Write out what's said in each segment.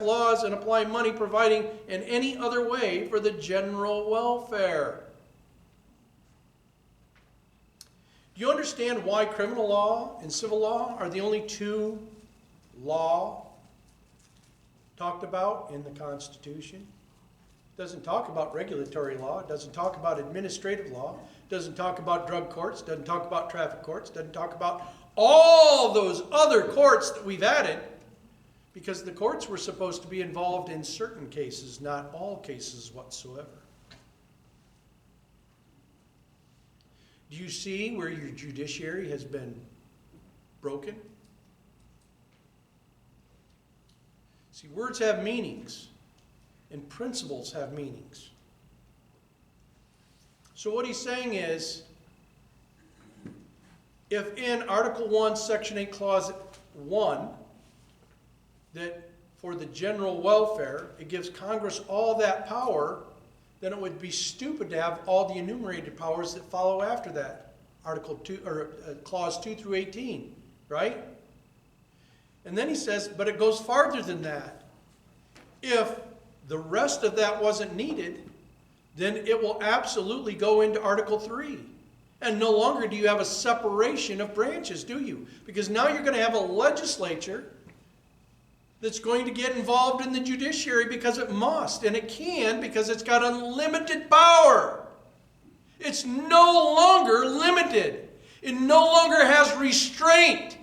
laws and apply money providing in any other way for the general welfare. Do you understand why criminal law and civil law are the only two law talked about in the Constitution? It doesn't talk about regulatory law. It doesn't talk about administrative law. It doesn't talk about drug courts. It doesn't talk about traffic courts. It doesn't talk about all those other courts that we've added, because the courts were supposed to be involved in certain cases, not all cases whatsoever. Do you see where your judiciary has been broken? See, words have meanings, and principles have meanings. So what he's saying is, if in Article 1, Section 8, Clause 1, that for the general welfare, it gives Congress all that power, then it would be stupid to have all the enumerated powers that follow after that, Article 2 or Clause 2 through 18, right? And then he says, but it goes farther than that. If the rest of that wasn't needed, then it will absolutely go into Article 3. And no longer do you have a separation of branches, do you? Because now you're going to have a legislature that's going to get involved in the judiciary because it must, and it can because it's got unlimited power. It's no longer limited. It no longer has restraint.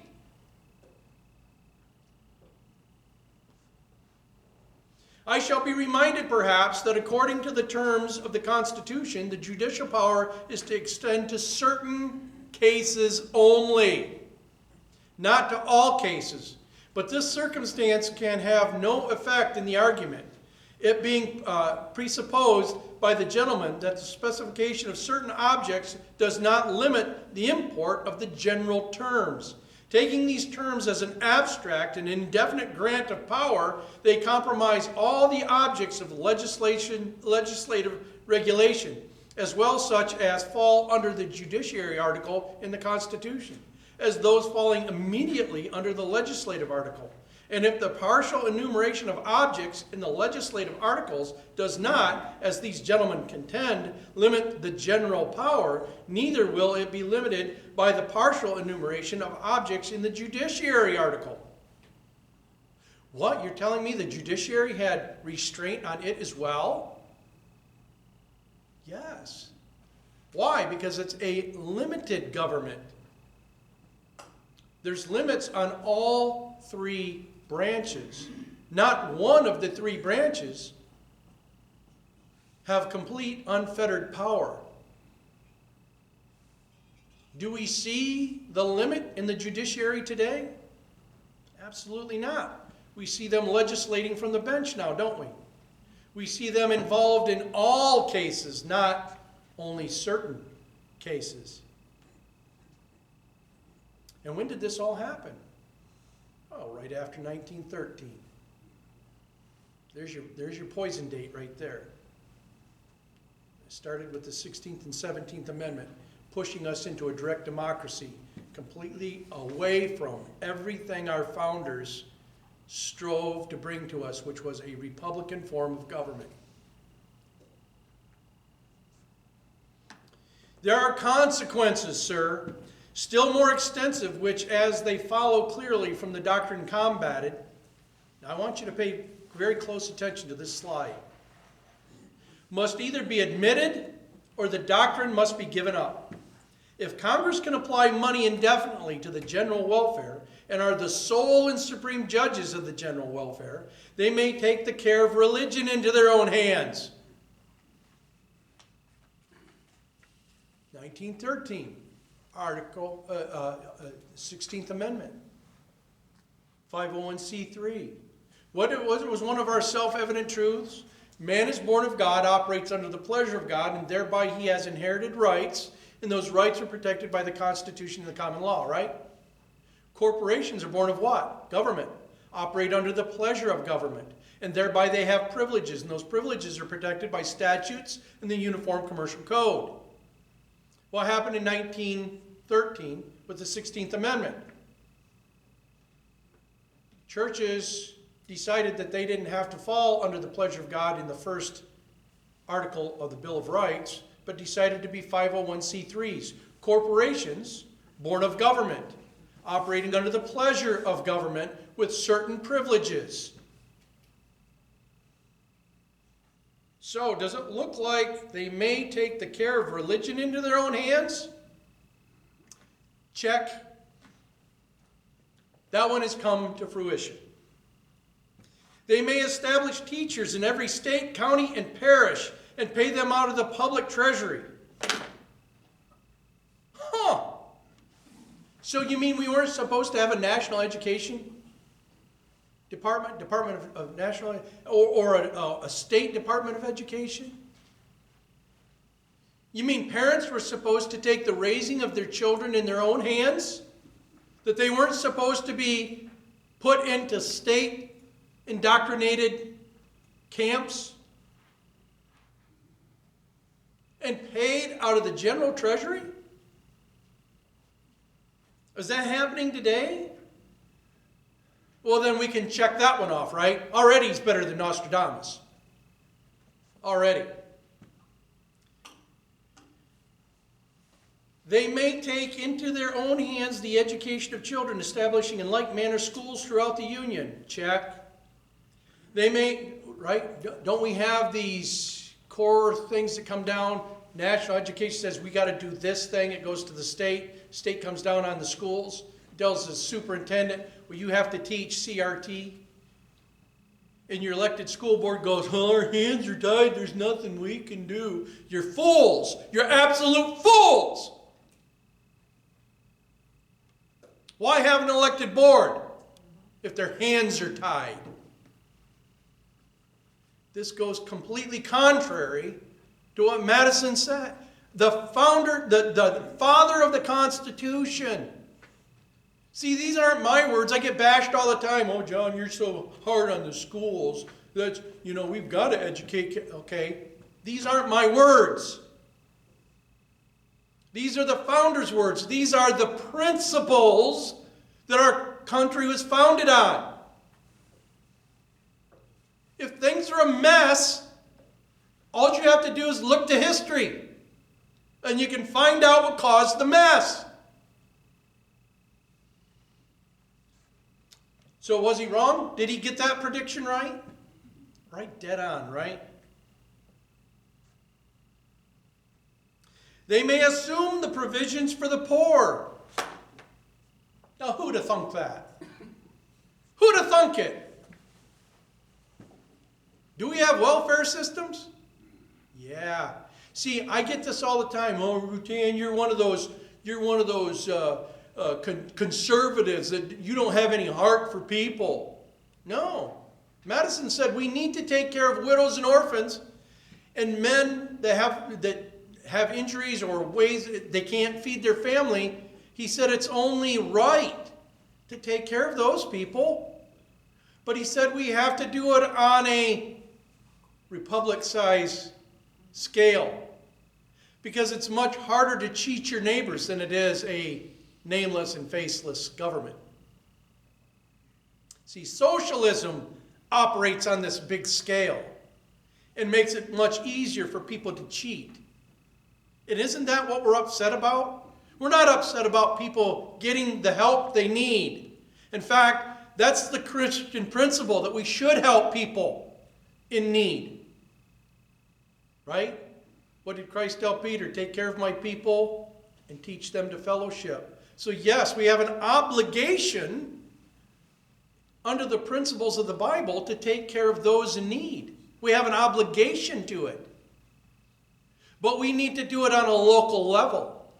I shall be reminded, perhaps, that according to the terms of the Constitution, the judicial power is to extend to certain cases only, not to all cases. But this circumstance can have no effect in the argument, it being presupposed by the gentleman that the specification of certain objects does not limit the import of the general terms. Taking these terms as an abstract and indefinite grant of power, they compromise all the objects of legislative regulation, as well such as fall under the judiciary article in the Constitution, as those falling immediately under the legislative article. And if the partial enumeration of objects in the legislative articles does not, as these gentlemen contend, limit the general power, neither will it be limited by the partial enumeration of objects in the judiciary article. What? You're telling me the judiciary had restraint on it as well? Yes. Why? Because it's a limited government. There's limits on all three branches. Not one of the three branches have complete unfettered power. Do we see the limit in the judiciary today? Absolutely not. We see them legislating from the bench now, don't we? We see them involved in all cases, not only certain cases. And when did this all happen? Oh, right after 1913. There's your poison date right there. It started with the 16th and 17th Amendment, pushing us into a direct democracy, completely away from everything our founders strove to bring to us, which was a republican form of government. There are consequences, sir, still more extensive, which, as they follow clearly from the doctrine combated, now I want you to pay very close attention to this slide, must either be admitted or the doctrine must be given up. If Congress can apply money indefinitely to the general welfare and are the sole and supreme judges of the general welfare, they may take the care of religion into their own hands. 1913. Article 16th Amendment, 501c3. What it was one of our self-evident truths. Man is born of God, operates under the pleasure of God, and thereby he has inherited rights, and those rights are protected by the Constitution and the common law, right? Corporations are born of what? Government. Operate under the pleasure of government, and thereby they have privileges, and those privileges are protected by statutes and the Uniform Commercial Code. What happened in 1913 with the 16th Amendment? Churches decided that they didn't have to fall under the pleasure of God in the first article of the Bill of Rights, but decided to be 501c3s, corporations born of government, operating under the pleasure of government with certain privileges. So, does it look like they may take the care of religion into their own hands? Check. That one has come to fruition. They may establish teachers in every state, county, and parish and pay them out of the public treasury. Huh. So you mean we weren't supposed to have a national education department of national, or a state department of education? You mean parents were supposed to take the raising of their children in their own hands? That they weren't supposed to be put into state indoctrinated camps and paid out of the general treasury? Is that happening today? Well, then we can check that one off, right? Already he's better than Nostradamus. Already. They may take into their own hands the education of children, establishing in like manner schools throughout the Union. Check. They may, right? Don't we have these core things that come down? National education says we got to do this thing. It goes to the state. State comes down on the schools. Tells the superintendent, well, you have to teach CRT. And your elected school board goes, well, our hands are tied. There's nothing we can do. You're fools. You're absolute fools. Why have an elected board if their hands are tied? This goes completely contrary to what Madison said. The founder, the father of the Constitution. See, these aren't my words. I get bashed all the time. Oh, John, you're so hard on the schools. That's, we've got to educate. Okay, these aren't my words. These are the founders' words. These are the principles that our country was founded on. If things are a mess, all you have to do is look to history, and you can find out what caused the mess. So was he wrong? Did he get that prediction right? Right, dead on, right? They may assume the provisions for the poor. Now, who'd have thunk that? Who'd have thunk it? Do we have welfare systems? Yeah. See, I get this all the time. Oh, Rutan, you're one of those conservatives that you don't have any heart for people. No. Madison said we need to take care of widows and orphans and men that have injuries or ways they can't feed their family. He said it's only right to take care of those people. But he said we have to do it on a republic-size scale, because it's much harder to cheat your neighbors than it is a nameless and faceless government. See, socialism operates on this big scale and makes it much easier for people to cheat. And isn't that what we're upset about? We're not upset about people getting the help they need. In fact, that's the Christian principle, that we should help people in need. Right? What did Christ tell Peter? Take care of my people and teach them to fellowship. So yes, we have an obligation under the principles of the Bible to take care of those in need. We have an obligation to it. But we need to do it on a local level,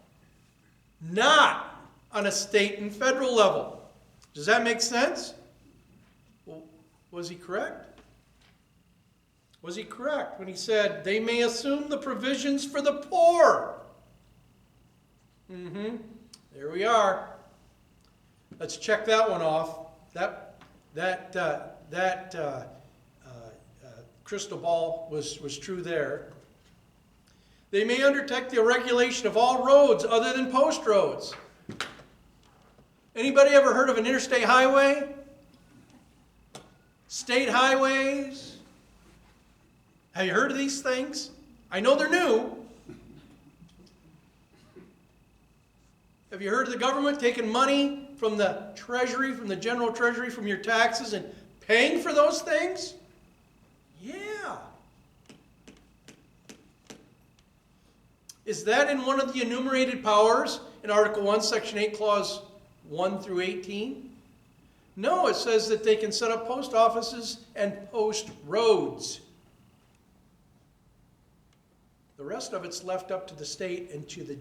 not on a state and federal level. Does that make sense? Well, was he correct? Was he correct when he said, they may assume the provisions for the poor? There we are. Let's check that one off. That crystal ball was true there. They may undertake the regulation of all roads other than post roads. Anybody ever heard of an interstate highway? state highways. Have you heard of these things? I know they're new. Have you heard of the government taking money from the treasury, from the general treasury, from your taxes and paying for those things? Yeah. Is that in one of the enumerated powers in Article 1, Section 8, Clause 1 through 18? No, it says that they can set up post offices and post roads. The rest of it's left up to the state and to the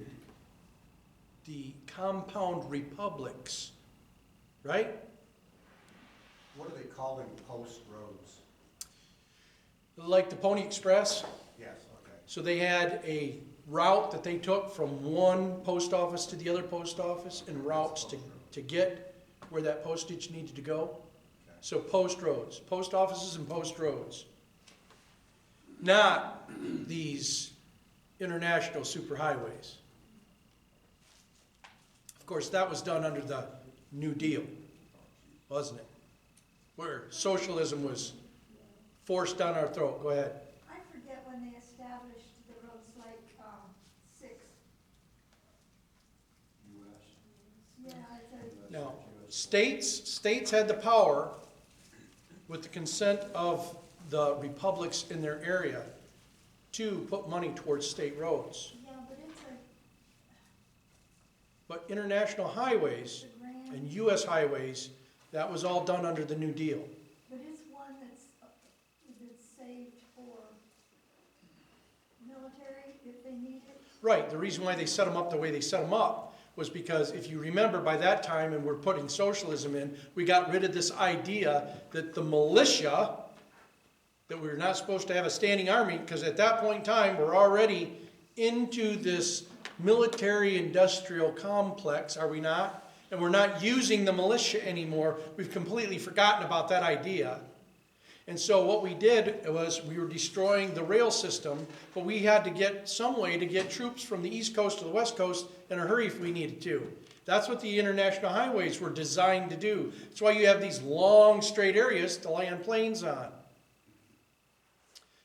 compound republics, right? What are they calling post roads? Like the Pony Express. Yes, okay. So they had a route that they took from one post office to the other post office and routes to get where that postage needed to go. Okay. So post roads, post offices and post roads. Not these international superhighways. Of course, that was done under the New Deal, wasn't it? Where socialism was forced down our throat. Go ahead. I forget when they established the roads like 6. U.S. Yeah, it's Now, states had the power, with the consent of the republics in their area, to put money towards state roads. yeah, but it's But international highways a grand, and U.S. highways, that was all done under the New Deal. but it's one that's saved for military if they need it. Right, the reason why they set them up the way they set them up was because, if you remember, by that time, and we're putting socialism in, we got rid of this idea that the militia, that we were not supposed to have a standing army, because at that point in time, we're already into this military-industrial complex, are we not? And we're not using the militia anymore. We've completely forgotten about that idea. And so what we did was we were destroying the rail system, but we had to get some way to get troops from the East Coast to the West Coast in a hurry if we needed to. That's what the international highways were designed to do. That's why you have these long, straight areas to land planes on.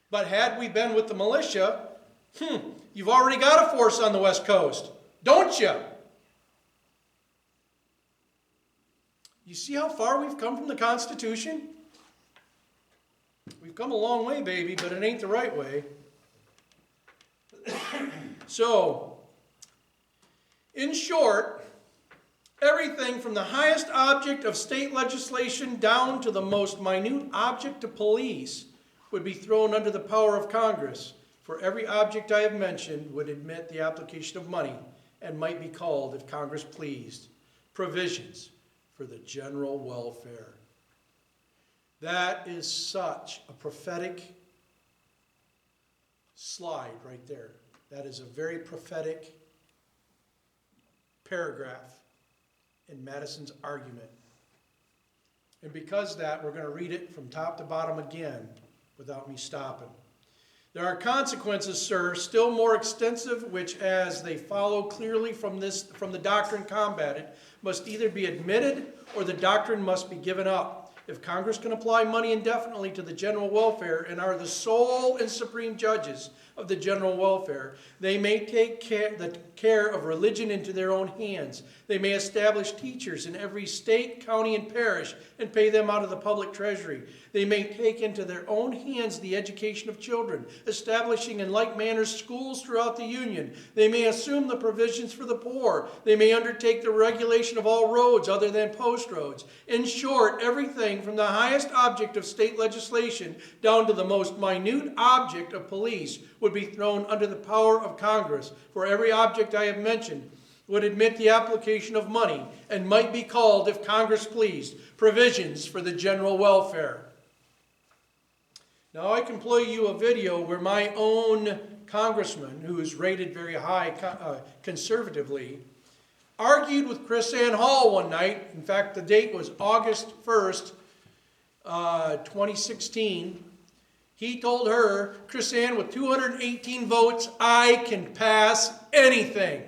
But had we been with the militia, you've already got a force on the West Coast, don't you? You see how far we've come from the Constitution? We've come a long way, baby, but it ain't the right way. So, in short, everything from the highest object of state legislation down to the most minute object of police would be thrown under the power of Congress. For every object I have mentioned would admit the application of money and might be called, if Congress pleased, provisions for the general welfare. That is such a prophetic slide right there. That is a very prophetic paragraph in Madison's argument. And because of that, we're going to read it from top to bottom again without me stopping. There are consequences, sir, still more extensive, which, as they follow clearly from the doctrine combated, must either be admitted or the doctrine must be given up. If Congress can apply money indefinitely to the general welfare and are the sole and supreme judges of the general welfare, they may take the care of religion into their own hands. They may establish teachers in every state, county, and parish and pay them out of the public treasury. They may take into their own hands the education of children, establishing in like manner schools throughout the Union. They may assume the provisions for the poor. They may undertake the regulation of all roads other than post roads. In short, everything from the highest object of state legislation down to the most minute object of police would be thrown under the power of Congress. For every object I have mentioned would admit the application of money and might be called, if Congress pleased, provisions for the general welfare. Now I can play you a video where my own congressman, who is rated very high conservatively, argued with Chris Ann Hall one night. In fact, the date was August 1st, 2016. He told her, Chris Ann, with 218 votes, I can pass anything.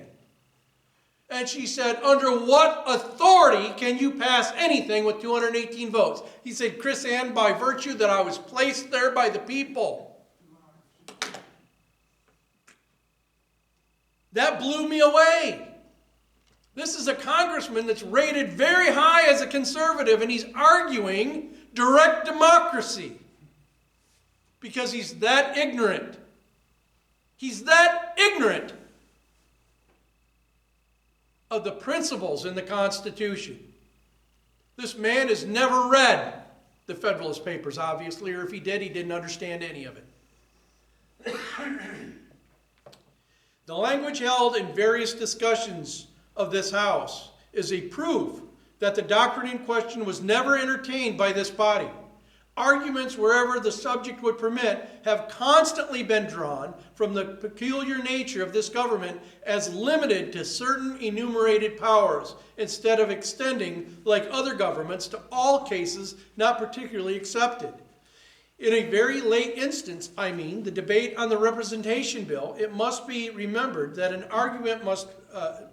And she said, under what authority can you pass anything with 218 votes? He said, Chris Ann, by virtue that I was placed there by the people. That blew me away. This is a congressman that's rated very high as a conservative, and he's arguing direct democracy because he's that ignorant. He's that ignorant of the principles in the Constitution. This man has never read the Federalist Papers, obviously, or if he did, he didn't understand any of it. The language held in various discussions of this House is a proof that the doctrine in question was never entertained by this body. Arguments wherever the subject would permit have constantly been drawn from the peculiar nature of this government as limited to certain enumerated powers, instead of extending, like other governments, to all cases not particularly accepted. In a very late instance, the debate on the representation bill, it must be remembered that an argument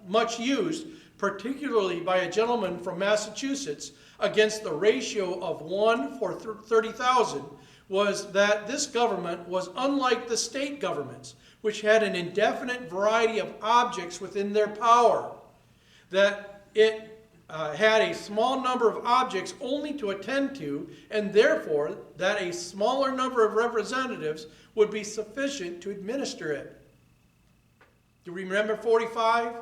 much used, particularly by a gentleman from Massachusetts, against the ratio of 1 for 30,000 was that this government was unlike the state governments, which had an indefinite variety of objects within their power, that it had a small number of objects only to attend to, and therefore that a smaller number of representatives would be sufficient to administer it. Do you remember 45?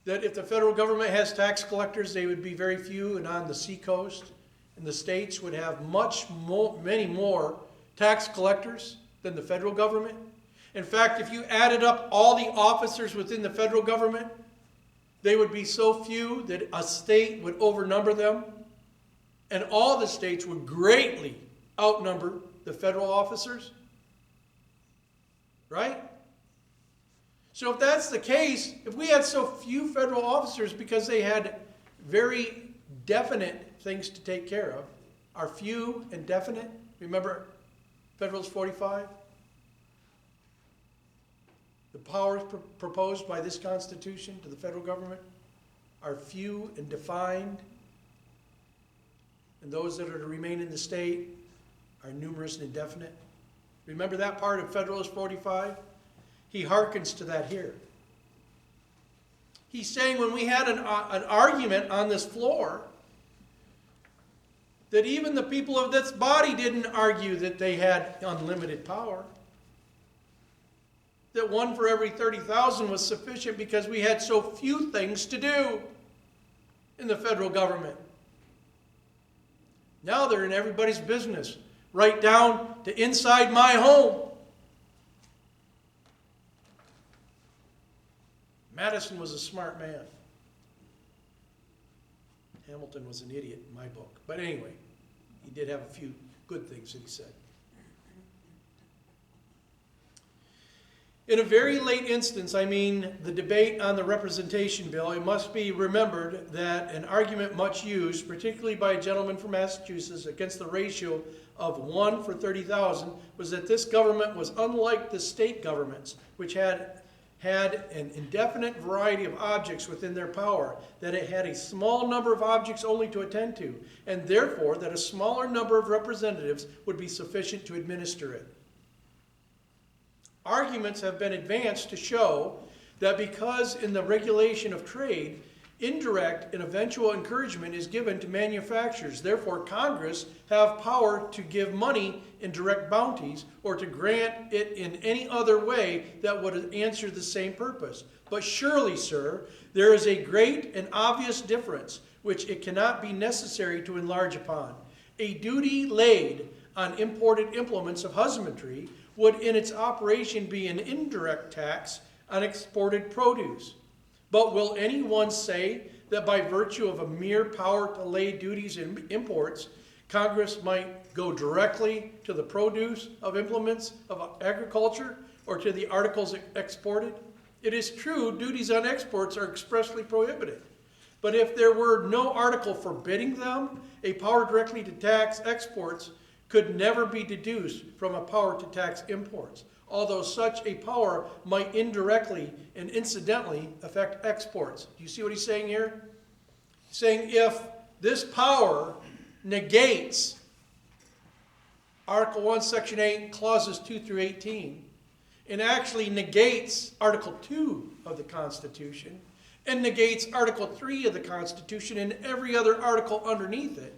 That if the federal government has tax collectors, they would be very few, and on the seacoast, and the states would have many more tax collectors than the federal government. In fact, if you added up all the officers within the federal government, they would be so few that a state would overnumber them, and all the states would greatly outnumber the federal officers. Right? So if that's the case, if we had so few federal officers because they had very definite things to take care of, are few and definite? Remember Federalist 45? The powers proposed by this Constitution to the federal government are few and defined, and those that are to remain in the state are numerous and indefinite. Remember that part of Federalist 45? He hearkens to that here. He's saying when we had an argument on this floor, that even the people of this body didn't argue that they had unlimited power. That 1 for every 30,000 was sufficient because we had so few things to do in the federal government. Now they're in everybody's business, right down to inside my home. Madison was a smart man. Hamilton was an idiot in my book. But anyway, he did have a few good things that he said. In a very late instance, the debate on the representation bill, it must be remembered that an argument much used, particularly by a gentleman from Massachusetts, against the ratio of 1 for 30,000, was that this government was unlike the state governments, which had an indefinite variety of objects within their power, that it had a small number of objects only to attend to, and therefore that a smaller number of representatives would be sufficient to administer it. Arguments have been advanced to show that because in the regulation of trade, indirect and eventual encouragement is given to manufacturers, therefore Congress have power to give money in direct bounties or to grant it in any other way that would answer the same purpose. But surely, sir, there is a great and obvious difference which it cannot be necessary to enlarge upon. A duty laid on imported implements of husbandry would in its operation be an indirect tax on exported produce. But will anyone say that by virtue of a mere power to lay duties in imports, Congress might go directly to the produce of implements of agriculture or to the articles exported? It is true, duties on exports are expressly prohibited. But if there were no article forbidding them, a power directly to tax exports could never be deduced from a power to tax imports. although such a power might indirectly and incidentally affect exports. Do you see what he's saying here? He's saying if this power negates Article 1, Section 8, clauses 2 through 18, and actually negates Article 2 of the Constitution, and negates Article 3 of the Constitution and every other article underneath it,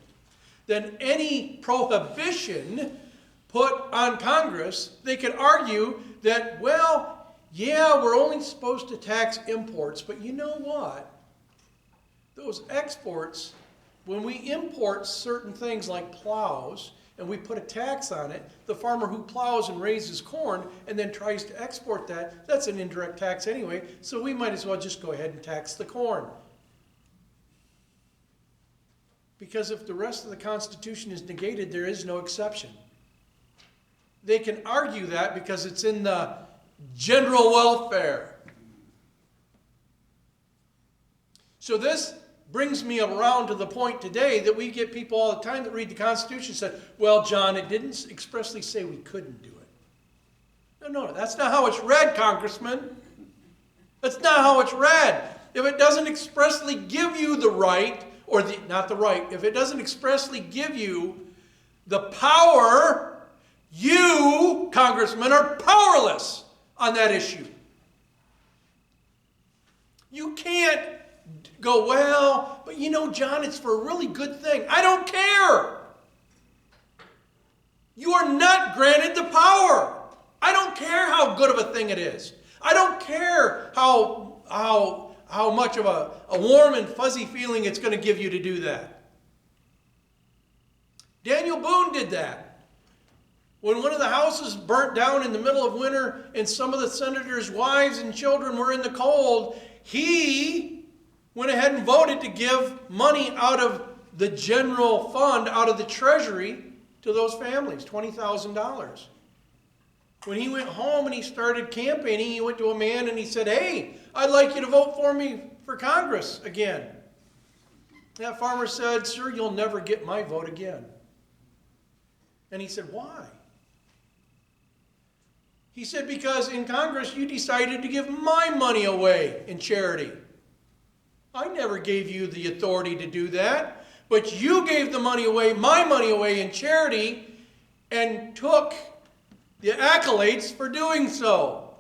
then any prohibition put on Congress, they could argue that, well, yeah, we're only supposed to tax imports, but you know what? Those exports, when we import certain things like plows, and we put a tax on it, the farmer who plows and raises corn and then tries to export that, that's an indirect tax anyway, so we might as well just go ahead and tax the corn. Because if the rest of the Constitution is negated, there is no exception. They can argue that because it's in the general welfare. So this brings me around to the point today that we get people all the time that read the Constitution and say, well, John, it didn't expressly say we couldn't do it. No, that's not how it's read, Congressman. That's not how it's read. If it doesn't expressly give you the right, or not the right, if it doesn't expressly give you the power, you, Congressman, are powerless on that issue. You can't go, well, but you know, John, it's for a really good thing. I don't care. You are not granted the power. I don't care how good of a thing it is. I don't care how much of a warm and fuzzy feeling it's going to give you to do that. Daniel Boone did that. When one of the houses burnt down in the middle of winter and some of the senators' wives and children were in the cold, he went ahead and voted to give money out of the general fund, out of the treasury, to those families, $20,000. When he went home and he started campaigning, he went to a man and he said, hey, I'd like you to vote for me for Congress again. That farmer said, sir, you'll never get my vote again. And he said, why? He said, because in Congress you decided to give my money away in charity. I never gave you the authority to do that, but you gave the money away, my money away in charity, and took the accolades for doing so.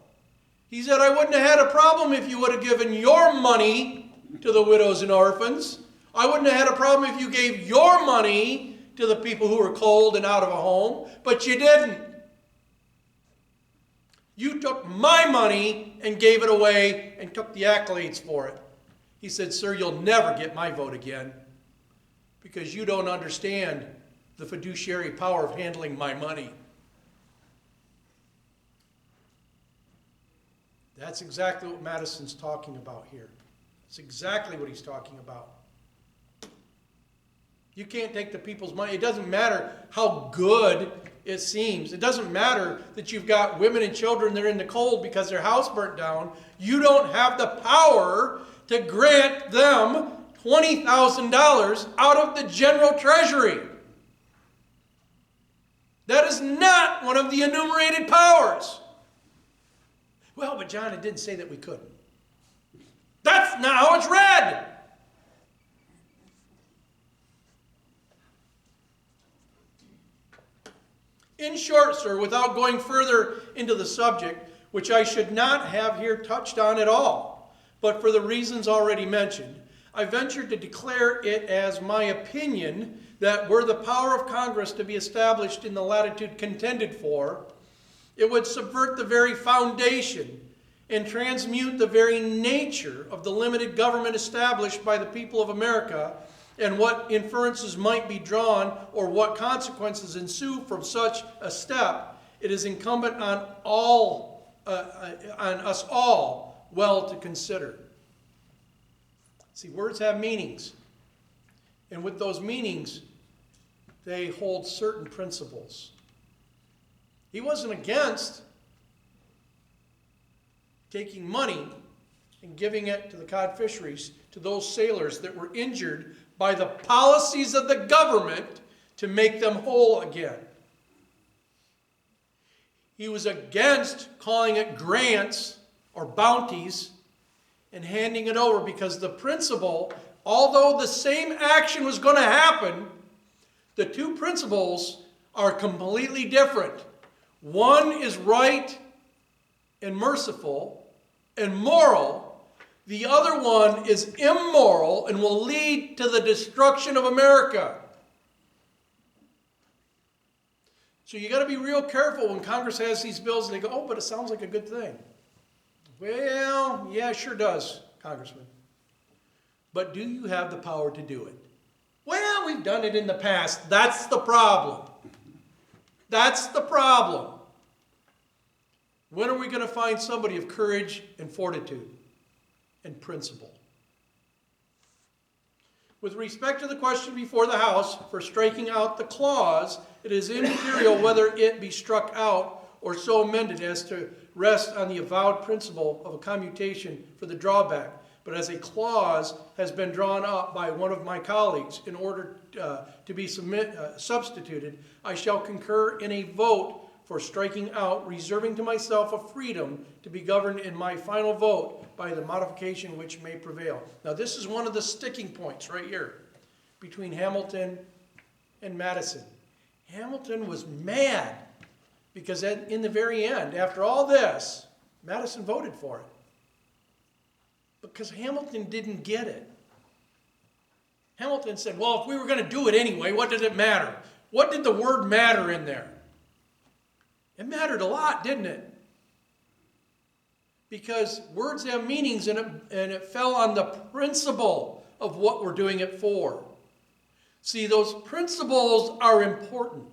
He said, I wouldn't have had a problem if you would have given your money to the widows and orphans. I wouldn't have had a problem if you gave your money to the people who were cold and out of a home, but you didn't. You took my money and gave it away and took the accolades for it. He said, sir, you'll never get my vote again because you don't understand the fiduciary power of handling my money. That's exactly what Madison's talking about here. It's exactly what he's talking about. You can't take the people's money. It doesn't matter how good it seems. It doesn't matter that you've got women and children that are in the cold because their house burnt down. You don't have the power to grant them $20,000 out of the general treasury. That is not one of the enumerated powers. Well, but John, it didn't say that we couldn't. That's not how it's read. In short, sir, without going further into the subject, which I should not have here touched on at all, but for the reasons already mentioned, I ventured to declare it as my opinion that were the power of Congress to be established in the latitude contended for, it would subvert the very foundation and transmute the very nature of the limited government established by the people of America, and what inferences might be drawn or what consequences ensue from such a step. It is incumbent on us all well to consider. See, words have meanings, and with those meanings, they hold certain principles. He wasn't against taking money and giving it to the cod fisheries, to those sailors that were injured by the policies of the government to make them whole again. He was against calling it grants or bounties and handing it over, because the principle, although the same action was going to happen, the two principles are completely different. One is right and merciful and moral. The other one is immoral and will lead to the destruction of America. So you got to be real careful when Congress has these bills and they go, oh, but it sounds like a good thing. Well, yeah, it sure does, Congressman. But do you have the power to do it? Well, we've done it in the past. That's the problem. That's the problem. When are we going to find somebody of courage and fortitude and principle? With respect to the question before the House for striking out the clause, it is immaterial whether it be struck out or so amended as to rest on the avowed principle of a commutation for the drawback, but as a clause has been drawn up by one of my colleagues in order to be substituted, I shall concur in a vote for striking out, reserving to myself a freedom to be governed in my final vote by the modification which may prevail. Now this is one of the sticking points right here between Hamilton and Madison. Hamilton was mad because in the very end, after all this, Madison voted for it. Because Hamilton didn't get it. Hamilton said, well, if we were going to do it anyway, what did it matter? What did the word matter in there? It mattered a lot, didn't it? Because words have meanings, and it fell on the principle of what we're doing it for. See, those principles are important.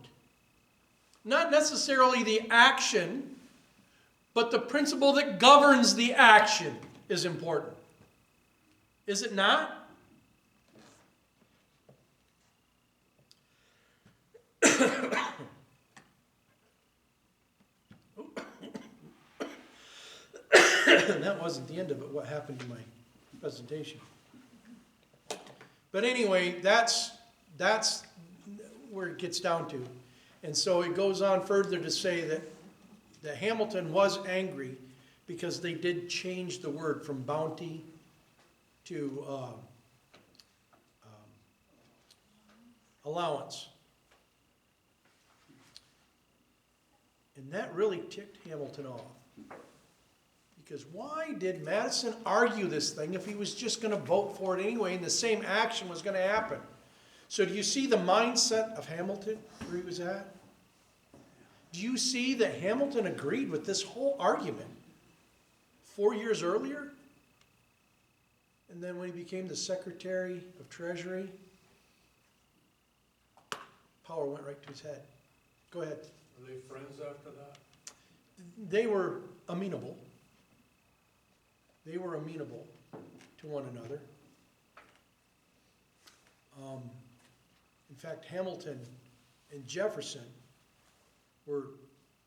Not necessarily the action, but the principle that governs the action is important. Is it not? That wasn't the end of it, what happened to my presentation. But anyway, that's where it gets down to. And so it goes on further to say that Hamilton was angry because they did change the word from bounty to allowance. And that really ticked Hamilton off. Because why did Madison argue this thing if he was just going to vote for it anyway and the same action was going to happen? So do you see the mindset of Hamilton, where he was at? Do you see that Hamilton agreed with this whole argument 4 years earlier? And then when he became the Secretary of Treasury, power went right to his head. Go ahead. Were they friends after that? They were amenable. They were amenable to one another. In fact, Hamilton and Jefferson were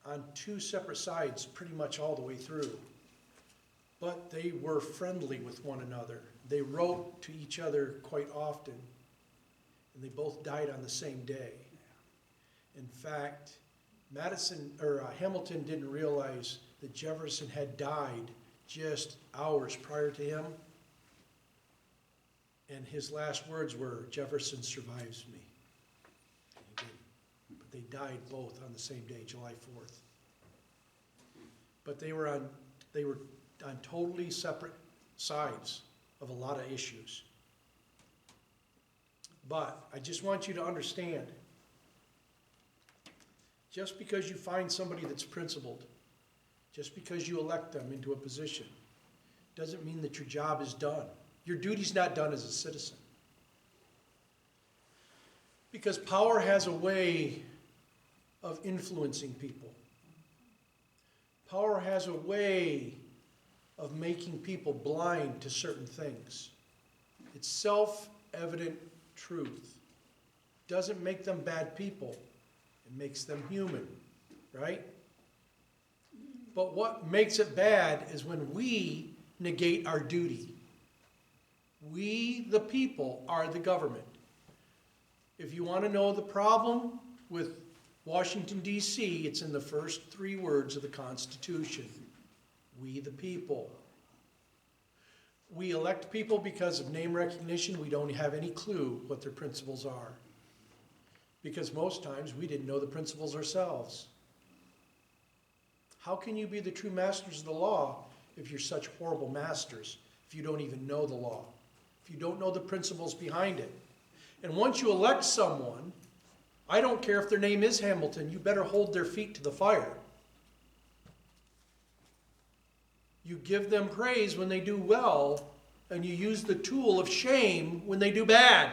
on two separate sides pretty much all the way through. But they were friendly with one another. They wrote to each other quite often. And they both died on the same day. In fact, Hamilton didn't realize that Jefferson had died just hours prior to him. And his last words were, "Jefferson survives me." And he didn't. But they died both on the same day, July 4th. But they were on totally separate sides of a lot of issues. But I just want you to understand, just because you find somebody that's principled, just because you elect them into a position, doesn't mean that your job is done. Your duty's not done as a citizen. Because power has a way of influencing people. Power has a way of making people blind to certain things. It's self-evident truth. Doesn't make them bad people. It makes them human, right? But what makes it bad is when we negate our duty. We, the people, are the government. If you want to know the problem with Washington, D.C., it's in the first 3 words of the Constitution. We the people. We elect people because of name recognition. We don't have any clue what their principles are. Because most times we didn't know the principles ourselves. How can you be the true masters of the law if you're such horrible masters, if you don't even know the law, if you don't know the principles behind it? And once you elect someone, I don't care if their name is Hamilton, you better hold their feet to the fire. You give them praise when they do well, and you use the tool of shame when they do bad.